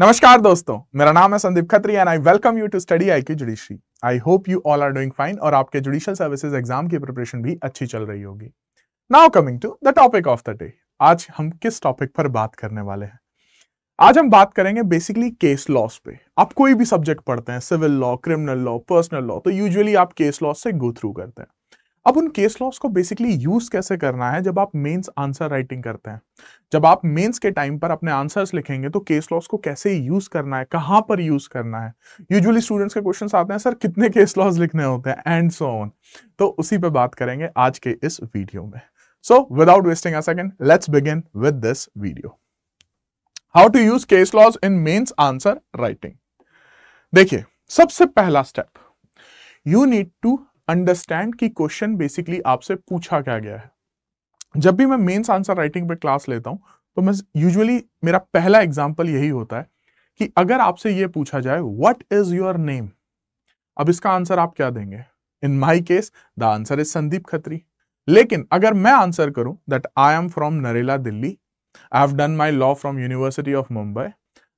नमस्कार दोस्तों, मेरा नाम है Sandeep Khatri and I welcome you to study IQ judiciary. I hope you all are doing fine और आपके जुडिशियल सर्विसेज एग्जाम की प्रिपरेशन भी अच्छी चल रही होगी। Now coming to the topic of the day. आज हम किस टॉपिक पर बात करने वाले हैं? आज हम बात करेंगे बेसिकली केस लॉस पे। आप कोई भी सब्जेक्ट पढ़ते हैं, civil law, criminal law, personal law, तो यूजुअली आप केस लॉस से गो थ्रू करते हैं। अब उन केस लॉस को बेसिकली यूज कैसे करना है जब आप मेंस आंसर राइटिंग करते हैं। जब आप मेंस के टाइम पर अपने आंसर्स लिखेंगे तो केस लॉस को कैसे यूज करना है, कहां पर यूज करना है। यूजुअली स्टूडेंट्स के क्वेश्चंस आते हैं, सर कितने केस लॉस लिखने होते हैं एंड सो ऑन। तो उसी पे बात करेंगे आज के इस वीडियो में। So without wasting a second, let's begin with this video. How to use case laws in mains answer writing. देखिए, सबसे पहला step, you need to understand कि क्वेश्चन बेसिकली आपसे पूछा क्या गया है। जब भी मैं मेंस आंसर राइटिंग पे क्लास लेता हूं तो मैं यूजुअली मेरा पहला एग्जांपल यही होता है कि अगर आपसे यह पूछा जाए व्हाट इज योर नेम, अब इसका आंसर आप क्या देंगे? In my case the answer is Sandeep Khatri. लेकिन अगर मैं आंसर करूं that I am from Narela Delhi, I have done my law from university of Mumbai,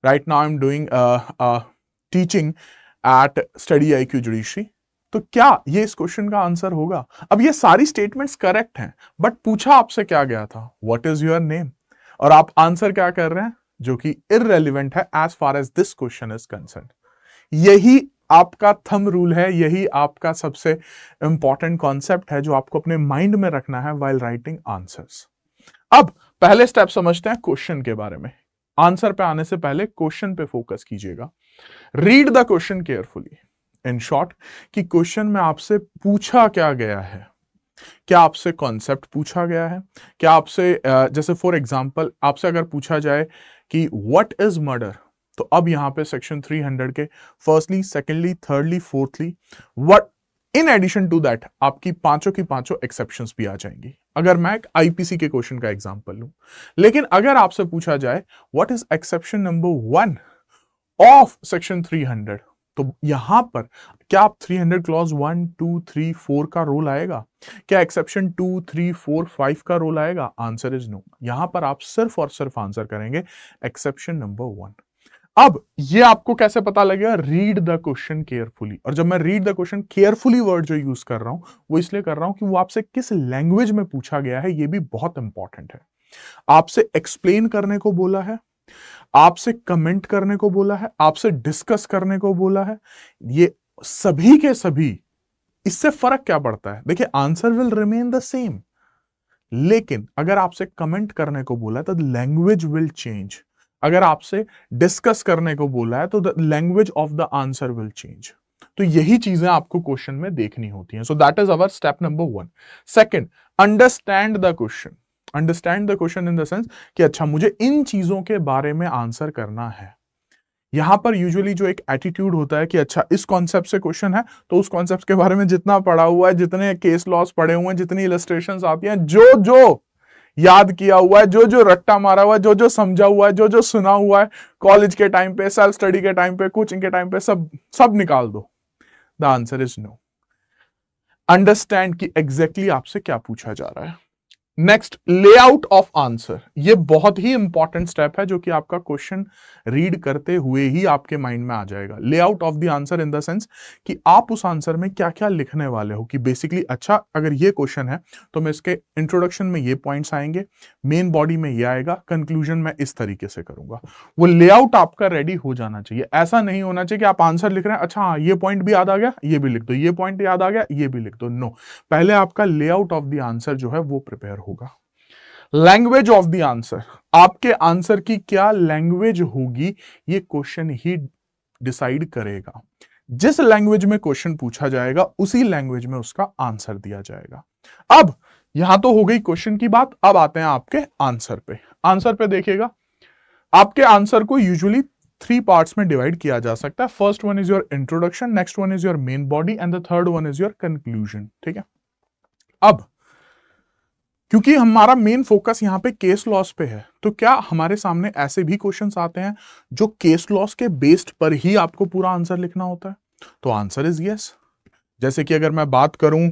right now I am doing teaching eight study IQ judiciary, तो क्या ये इस क्वेश्चन का आंसर होगा? अब ये सारी स्टेटमेंट्स करेक्ट हैं, बट पूछा आपसे क्या गया था? व्हाट इज योर नेम, और आप आंसर क्या कर रहे हैं जो कि इररेलेवेंट है as far as this question is concern. यही आपका थंब रूल है, यही आपका सबसे इंपॉर्टेंट कॉन्सेप्ट है जो आपको अपने माइंड में रखना है व्हाइल राइटिंग आंसर्स। अब पहले स्टेप समझते हैं क्वेश्चन के बारे में। आंसर पे आने से पहले क्वेश्चन पे फोकस कीजिएगा। Read the question carefully. In short, कि क्वेश्चन में आपसे पूछा क्या गया है। क्या आपसे कॉन्सेप्ट पूछा गया है? क्या आपसे जैसे फॉर एग्जांपल आपसे अगर पूछा जाए कि व्हाट इज मर्डर, तो अब यहां पे सेक्शन 300 के firstly, secondly, thirdly, fourthly, what, in addition to that आपकी पांचों की पांचों एक्सेप्शंस भी आ जाएंगी, अगर मैं एक IPC के क्वेश्चन का एग्जांपल लूं। लेकिन अगर आपसे पूछा जाए what is exception number 1 of section 300, तो यहां पर क्या आप 300 क्लॉज 1, 2, 3, 4 का रोल आएगा? क्या एक्सेप्शन 2, 3, 4, 5 का रोल आएगा? Answer is no. यहां पर आप सिर्फ और सिर्फ आंसर करेंगे एक्सेप्शन नंबर 1। अब ये आपको कैसे पता लगेगा? Read the question carefully. और जब मैं read the question carefully word जो यूज कर रहा हूं वो इसलिए कर रहा हूं कि वो आपसे किस लैंग्वेज में पूछा गया है ये भी बहुत इंपॉर्टेंट है। आपसे एक्सप्लेन करने को बोला है, आपसे कमेंट करने को बोला है, आपसे डिस्कस करने को बोला है, ये सभी के सभी, इससे फर्क क्या पड़ता है? देखिए, answer will remain the same, लेकिन अगर आपसे कमेंट करने को बोला है तो लैंग्वेज विल चेंज। अगर आपसे डिस्कस करने को बोला है तो the language of the answer will change. तो यही चीजें आपको क्वेश्चन में देखनी होती हैं। So that is our step number 1। Second, understand the question. Understand the question in the sense कि अच्छा, मुझे इन चीजों के बारे में आंसर करना है। यहां पर यूजुअली जो एक एटीट्यूड होता है कि अच्छा इस कॉन्सेप्ट से क्वेश्चन है तो उस कॉन्सेप्ट के बारे में जितना पढ़ा हुआ है, जितने केस लॉस पढ़े हुए हैं, जितनी इलस्ट्रेशंस आती हैं, जो जो याद किया हुआ है, जो जो रट्टा मारा हुआ है, जो जो समझा हुआ है, जो जो सुना हुआ है कॉलेज के टाइम पे, सेल्फ स्टडी के टाइम पे, कोचिंग के टाइम पे, सब सब निकाल दो। The answer is no. Understand कि एग्जैक्टली आपसे क्या पूछा जा रहा है। Next, layout of answer. ये बहुत ही इंपॉर्टेंट स्टेप है जो कि आपका क्वेश्चन रीड करते हुए ही आपके माइंड में आ जाएगा। Layout of the answer in the sense कि आप उस आंसर में क्या क्या लिखने वाले हो, कि बेसिकली अच्छा अगर ये क्वेश्चन है तो मैं इसके इंट्रोडक्शन में ये पॉइंट्स आएंगे, मेन बॉडी में ये आएगा, कंक्लूजन में इस तरीके से करूंगा। वो लेआउट आपका रेडी हो जाना चाहिए। ऐसा नहीं होना चाहिए कि आप आंसर लिख रहे हैं, अच्छा हाँ ये पॉइंट भी याद आ गया, ये भी लिख दो, ये पॉइंट याद आ गया, ये भी लिख दो। नो, पहले आपका लेआउट ऑफ द आंसर जो है वो प्रिपेयर होगा। लैंग्वेज ऑफ द आंसर, आपके आंसर की क्या लैंग्वेज होगी ये क्वेश्चन ही डिसाइड करेगा। जिस लैंग्वेज में क्वेश्चन पूछा जाएगा उसी लैंग्वेज में उसका आंसर दिया जाएगा। अब यहां तो हो गई क्वेश्चन की बात, अब आते हैं आपके आंसर पे। आंसर पे देखिएगा, आपके आंसर को यूजुअली 3 पार्ट्स में डिवाइड किया जा सकता है। First one is your introduction, next one is your main body and the third one is your conclusion. ठीक है, अब क्योंकि हमारा मेन फोकस यहां पे केस लॉस पे है, तो क्या हमारे सामने ऐसे भी क्वेश्चंस आते हैं जो केस लॉस के बेस्ड पर ही आपको पूरा आंसर लिखना होता है? तो आंसर इज यस। जैसे कि अगर मैं बात करूं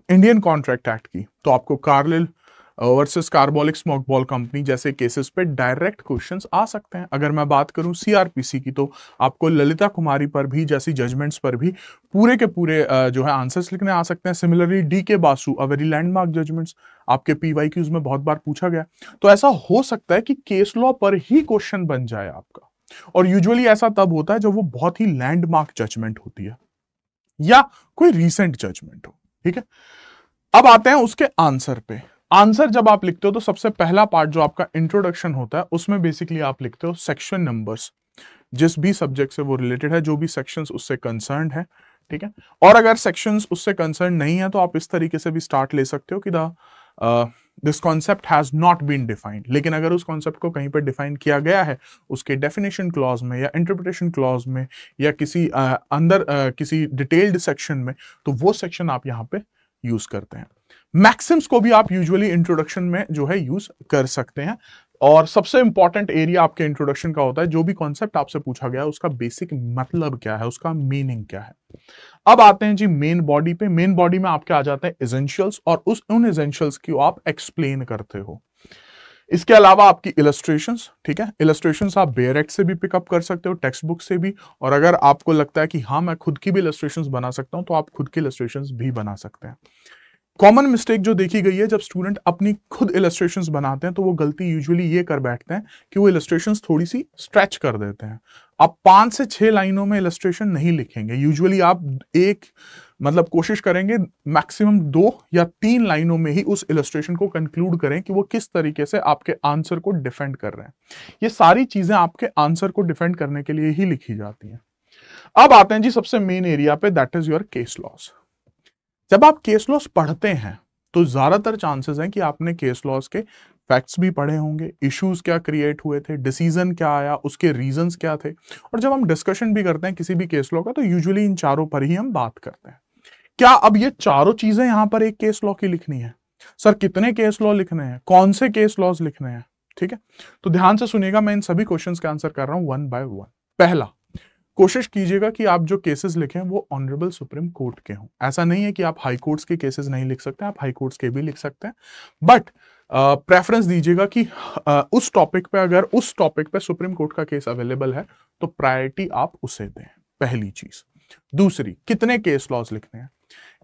इंडियन कॉन्ट्रैक्ट एक्ट की, तो आपको Carlill versus carbolic smoke ball company जैसे केसेस पे डायरेक्ट क्वेश्चंस आ सकते हैं। अगर मैं बात करूं सीआरपीसी की, तो आपको ललिता कुमारी पर भी जैसी जजमेंट्स पर भी पूरे के पूरे जो है आंसर्स लिखने आ सकते हैं। सिमिलरली डी के Basu, a very landmark judgments, आपके पीवाईक्यूज में बहुत बार पूछा गया। तो ऐसा हो सकता है कि केस लॉ पर ही क्वेश्चन बन जाए आपका, और यूजुअली ऐसा तब होता है जब वो बहुत ही लैंडमार्क जजमेंट होती है या कोई रीसेंट जजमेंट हो। ठीक है, अब आते हैं उसके आंसर पे। आंसर जब आप लिखते हो तो सबसे पहला पार्ट जो आपका इंट्रोडक्शन होता है, उसमें बेसिकली आप लिखते हो सेक्शन नंबर्स, जिस भी सब्जेक्ट से वो रिलेटेड है, जो भी सेक्शंस उससे कंसर्न है। ठीक है, और अगर सेक्शंस उससे कंसर्न नहीं है तो आप इस तरीके से भी स्टार्ट ले सकते हो कि this concept has not been defined. लेकिन अगर उस कॉन्सेप्ट को कहीं पर डिफाइन किया गया है उसके डेफिनेशन क्लॉज में या इंटरप्रिटेशन क्लॉज में या किसी अंदर किसी डिटेल्ड सेक्शन में, तो वो सेक्शन आप यहाँ पे यूज करते हैं। मैक्सिम्स को भी आप यूजुअली इंट्रोडक्शन में जो है यूज कर सकते हैं, और सबसे इंपॉर्टेंट एरिया आपके इंट्रोडक्शन का होता है जो भी कॉन्सेप्ट आपसे पूछा गया उसका बेसिक मतलब क्या है, उसका मीनिंग क्या है। अब आते हैं जी मेन बॉडी पे। मेन बॉडी में आपके आ जाते हैं एसेंशियल्स, और उन एसेंशियल्स की आप एक्सप्लेन करते हो। इसके अलावा आपकी इलस्ट्रेशंस, ठीक है, इलस्ट्रेशंस आप बेयरएक्ट से भी पिकअप कर सकते हो, टेक्स्ट बुक से भी, और अगर आपको लगता है कि हाँ मैं खुद की भी इलस्ट्रेशंस बना सकता हूं तो आप खुद की इलस्ट्रेशंस भी बना सकते हैं। कॉमन मिस्टेक जो देखी गई है, जब स्टूडेंट अपनी खुद इलस्ट्रेशंस बनाते हैं तो वो गलती यूजुअली ये कर बैठते हैं कि वो इलस्ट्रेशंस थोड़ी सी स्ट्रेच कर देते हैं। आप 5 से 6 लाइनों में इलस्ट्रेशन नहीं लिखेंगे, यूजुअली आप मतलब कोशिश करेंगे मैक्सिमम 2 या 3 लाइनों में ही उस इलस्ट्रेशन को कंक्लूड करें कि वो किस तरीके से आपके आंसर को डिफेंड कर रहे हैं। ये सारी चीजें आपके आंसर को डिफेंड करने के लिए ही लिखी जाती हैं। अब आते हैं जी सबसे मेन एरिया पे, that is your case laws. जब आप केस लॉस पढ़ते हैं तो ज्यादातर चांसेस हैं कि आपने केस लॉस के फैक्ट्स भी पढ़े होंगे, इश्यूज क्या क्रिएट हुए थे, डिसीजन क्या आया, उसके रीजंस क्या थे। और जब हम डिस्कशन भी करते हैं किसी भी केस लॉ का तो यूजुअली इन चारों पर ही हम बात करते हैं। क्या अब ये चारों चीजें यहां पर एक केस लॉ की लिखनी है? सर कितने केस लॉ लिखने हैं, कौन से केस लॉज लिखने हैं? ठीक है, तो ध्यान से सुनिएगा, मैं इन सभी क्वेश्चंस के आंसर कर रहा हूं वन बाय वन। पहला, कोशिश कीजिएगा कि आप जो केसेस लिखें वो ऑनरेबल सुप्रीम कोर्ट के हों। ऐसा नहीं है कि आप हाई कोर्ट्स के केसेस नहीं लिख सकते, आप हाई कोर्ट्स के भी लिख सकते हैं, बट प्रेफरेंस दीजिएगा कि उस टॉपिक पे, अगर उस टॉपिक पे सुप्रीम कोर्ट का केस अवेलेबल है तो प्रायोरिटी आप उसे दें, पहली चीज। दूसरी, कितने केस लॉज लिखने हैं,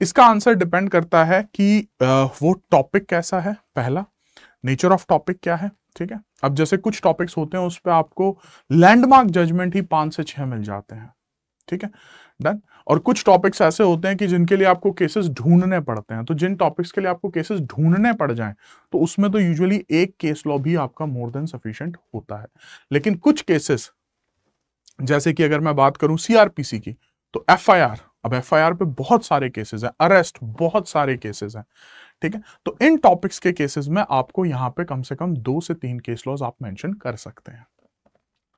इसका आंसर डिपेंड करता है कि वो टॉपिक कैसा है, पहला, नेचर ऑफ टॉपिक क्या है। ठीक है, अब जैसे कुछ टॉपिक्स होते हैं उस पर आपको लैंडमार्क जजमेंट ही 5 से 6 मिल जाते हैं। ठीक है, डन। और कुछ टॉपिक्स ऐसे होते हैं कि जिनके लिए आपको केसेस ढूंढने पड़ते हैं, तो जिन टॉपिक्स के लिए आपको केसेस ढूंढने पड़ जाएं तो उसमें तो यूजुअली एक केस लॉ भी आपका मोर देन सफिशिएंट होता है। लेकिन कुछ केसेस, जैसे कि अगर मैं बात करूं सीआरपीसी की, तो एफआईआर, अब एफआईआर पे बहुत सारे केसेस हैं, अरेस्ट बहुत सारे केसेस हैं। ठीक है, तो इन टॉपिक्स के केसेस में आपको यहां पे कम से कम 2 से 3 केस लॉज आप मेंशन कर सकते हैं।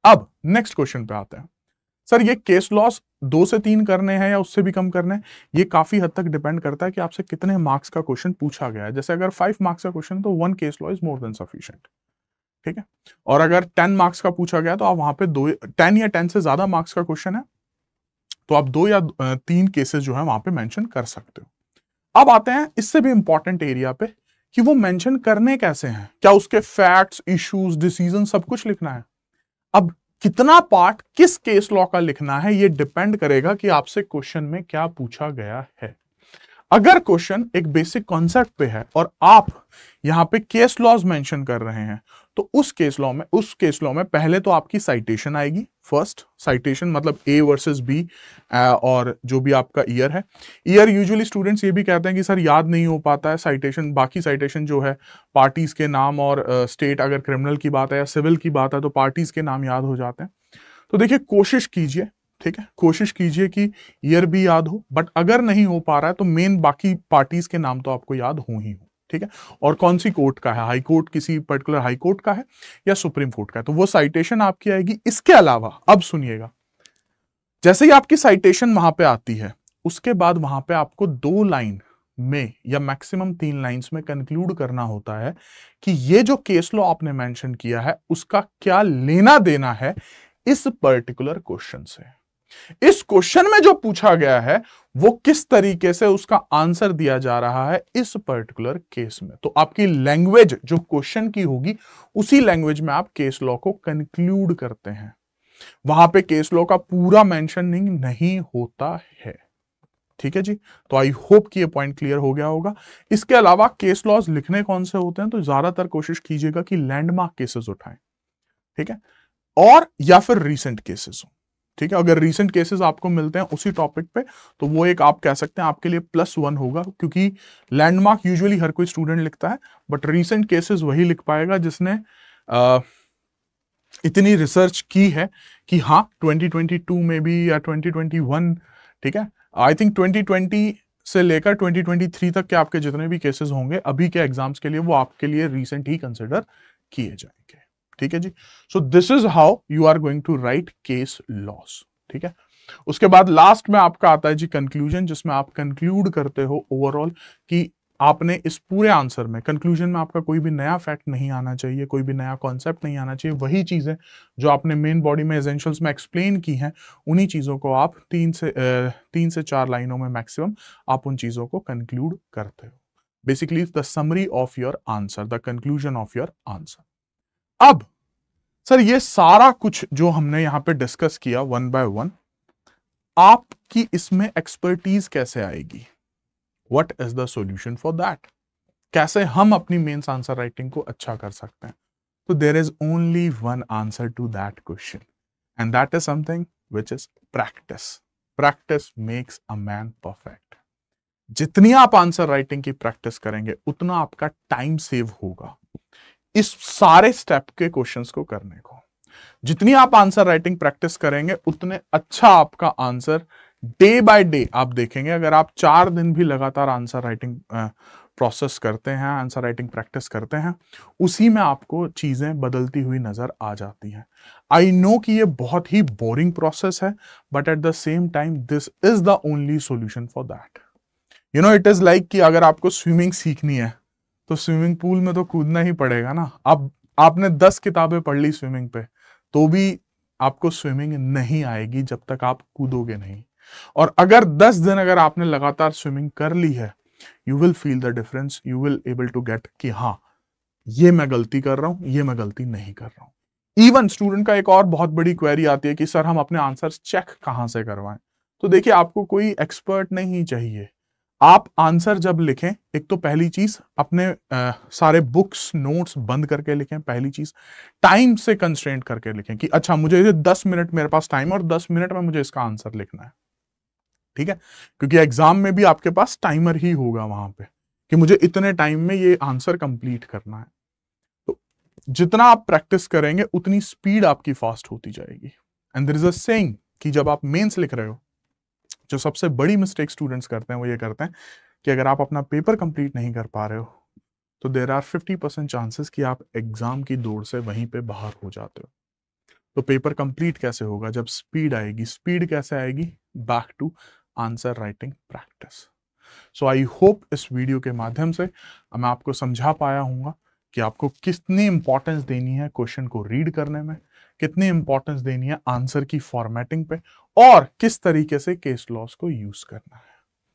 अब नेक्स्ट क्वेश्चन पे आते हैं। सर ये केस लॉस 2 से 3 करने हैं या उससे भी कम करने हैं, ये काफी हद तक डिपेंड करता है कि आपसे कितने मार्क्स का क्वेश्चन पूछा गया है। जैसे अगर 5 मार्क्स का क्वेश्चन तो 1 case law is more than sufficient. ठीक है, और अगर 10 मार्क्स का पूछा गया तो आप वहां पे 10 या 10 से ज्यादा मार्क्स का क्वेश्चन है तो आप 2 या 3 केसेस जो है वहां पे मेंशन कर सकते हो। अब आते हैं इससे भी इंपॉर्टेंट एरिया पे कि वो मेंशन करने कैसे हैं, क्या उसके फैक्ट्स, इश्यूज, डिसीजन सब कुछ लिखना है। अब कितना पार्ट किस केस लॉ का लिखना है ये डिपेंड करेगा कि आपसे क्वेश्चन में क्या पूछा गया है। अगर क्वेश्चन एक बेसिक कॉन्सेप्ट पे है और आप यहां पे केस लॉज मेंशन कर रहे हैं तो उस केस लॉ में पहले तो आपकी साइटेशन आएगी। फर्स्ट साइटेशन मतलब ए वर्सेस बी, और जो भी आपका ईयर है। ईयर यूजुअली स्टूडेंट्स ये भी कहते हैं कि सर याद नहीं हो पाता है साइटेशन, बाकी साइटेशन जो है पार्टीज के नाम और स्टेट, अगर क्रिमिनल की बात है या सिविल की बात है तो पार्टीज के नाम याद हो जाते हैं। तो देखिए कोशिश कीजिए, ठीक है, कोशिश कीजिए कि ईयर भी याद हो, बट अगर नहीं हो पा रहा है तो मेन बाकी पार्टीज के नाम तो आपको याद हो ही हो। ठीक है, और कौन सी कोर्ट का है, हाई कोर्ट, किसी पर्टिकुलर हाई कोर्ट का है या सुप्रीम कोर्ट का है, तो वो साइटेशन आपकी आएगी। इसके अलावा अब सुनिएगा, जैसे ही आपकी साइटेशन वहां पे आती है उसके बाद वहां पे आपको 2 लाइन में या मैक्सिमम 3 लाइंस में कंक्लूड करना होता है कि ये जो केस लॉ आपने मेंशन किया है उसका क्या लेना देना है इस पर्टिकुलर क्वेश्चन से। इस क्वेश्चन में जो पूछा गया है वो किस तरीके से उसका आंसर दिया जा रहा है इस पर्टिकुलर केस में। तो आपकी लैंग्वेज जो क्वेश्चन की होगी उसी लैंग्वेज में आप केस लॉ को कंक्लूड करते हैं। वहां पे केस लॉ का पूरा मेंशनिंग नहीं होता है। ठीक है जी, तो आई होप कि ये पॉइंट क्लियर हो गया होगा। इसके अलावा केस लॉज लिखने कौन से होते हैं, तो ज्यादातर कोशिश कीजिएगा कि लैंडमार्क केसेस उठाएं, ठीक है, और या फिर रीसेंट केसेस हो। ठीक है, अगर रीसेंट केसेस आपको मिलते हैं उसी टॉपिक पे तो वो एक आप कह सकते हैं आपके लिए +1 होगा, क्योंकि लैंडमार्क यूजुअली हर कोई स्टूडेंट लिखता है, बट रीसेंट केसेस वही लिख पाएगा जिसने इतनी रिसर्च की है कि हाँ 2022 में भी या 2021, ठीक है, आई थिंक 2020 से लेकर 2023 तक के आपके जितने भी केसेस होंगे अभी के एग्जाम्स के लिए वो आपके लिए रीसेंट ही कंसिडर किए जाएंगे। ठीक है जी, so this is how you are going to write case laws. ठीक है, उसके बाद लास्ट में आपका आता है जी कंक्लूजन, जिसमें आप कंक्लूड करते हो ओवरऑल कि आपने इस पूरे आंसर में, कंक्लूजन में आपका कोई भी नया फैक्ट नहीं आना चाहिए, कोई भी नया कॉन्सेप्ट नहीं आना चाहिए, वही चीजें जो आपने मेन बॉडी में एसेंशियल्स में एक्सप्लेन की हैं उन्हीं चीजों को आप 3 से 4 लाइनों में मैक्सिमम आप उन चीजों को कंक्लूड करते हो। Basically the summary of your answer, the conclusion of your answer. अब सर ये सारा कुछ जो हमने यहां पे डिस्कस किया 1 बाय 1, आपकी इसमें एक्सपर्टीज कैसे आएगी? What is the solution for that? कैसे हम अपनी मेंस आंसर राइटिंग को अच्छा कर सकते हैं? तो there is only one answer to that question, and that is something which is practice. Practice makes a man perfect. जितनी आप आंसर राइटिंग की प्रैक्टिस करेंगे उतना आपका टाइम सेव होगा इस सारे स्टेप के क्वेश्चंस को करने को। जितनी आप आंसर राइटिंग प्रैक्टिस करेंगे उतने अच्छा आपका आंसर डे बाय डे आप देखेंगे। अगर आप 4 दिन भी लगातार आंसर राइटिंग प्रोसेस करते हैं, आंसर राइटिंग प्रैक्टिस करते हैं, उसी में आपको चीजें बदलती हुई नजर आ जाती हैं। आई नो कि ये बहुत ही बोरिंग प्रोसेस है, but at the same time this is the only solution for that. You know, it is like कि अगर आपको स्विमिंग सीखनी है तो स्विमिंग पूल में तो कूदना ही पड़ेगा ना। अब आपने 10 किताबें पढ़ ली स्विमिंग पे तो भी आपको स्विमिंग नहीं आएगी जब तक आप कूदोगे नहीं। और अगर 10 दिन अगर आपने लगातार स्विमिंग कर ली है, you will feel the difference, you will able to get कि हाँ ये मैं गलती कर रहा हूं, ये मैं गलती नहीं कर रहा हूं। इवन स्टूडेंट का एक और बहुत बड़ी क्वेरी आती है कि सर हम अपने आंसर्स चेक कहां से करवाएं? तो देखिए, आपको कोई एक्सपर्ट नहीं चाहिए। आप आंसर जब लिखें, एक तो पहली चीज अपने सारे बुक्स नोट्स बंद करके लिखें। पहली चीज टाइम से कंस्ट्रेंट करके लिखें कि अच्छा मुझे 10 मिनट मेरे पास टाइम और 10 मिनट में मुझे इसका आंसर लिखना है। ठीक है, क्योंकि एग्जाम में भी आपके पास टाइमर ही होगा वहां पे कि मुझे इतने टाइम में ये आंसर कंप्लीट करना है। तो जितना आप प्रैक्टिस करेंगे उतनी स्पीड आपकी फास्ट होती जाएगी। And there is a saying कि जब आप मेंस लिख रहे हो, जो सबसे बड़ी मिस्टेक स्टूडेंट्स करते हैं वो ये करते हैं कि अगर आप अपना पेपर कंप्लीट नहीं कर पा रहे हो तो देयर आर 50% चांसेस कि आप एग्जाम की दौड़ से वहीं पे बाहर हो जाते हो। तो पेपर कंप्लीट कैसे होगा? जब स्पीड आएगी। स्पीड कैसे आएगी? Back to answer writing practice. So I hope इस वीडियो के माध्यम से मैं आपको समझा पाया हूंगा कि आपको कितनी इंपॉर्टेंस देनी है क्वेश्चन को रीड करने में, कितनी इंपॉर्टेंस देनी है आंसर की फॉर्मेटिंग पे, और किस तरीके से केस लॉस को यूज करना है।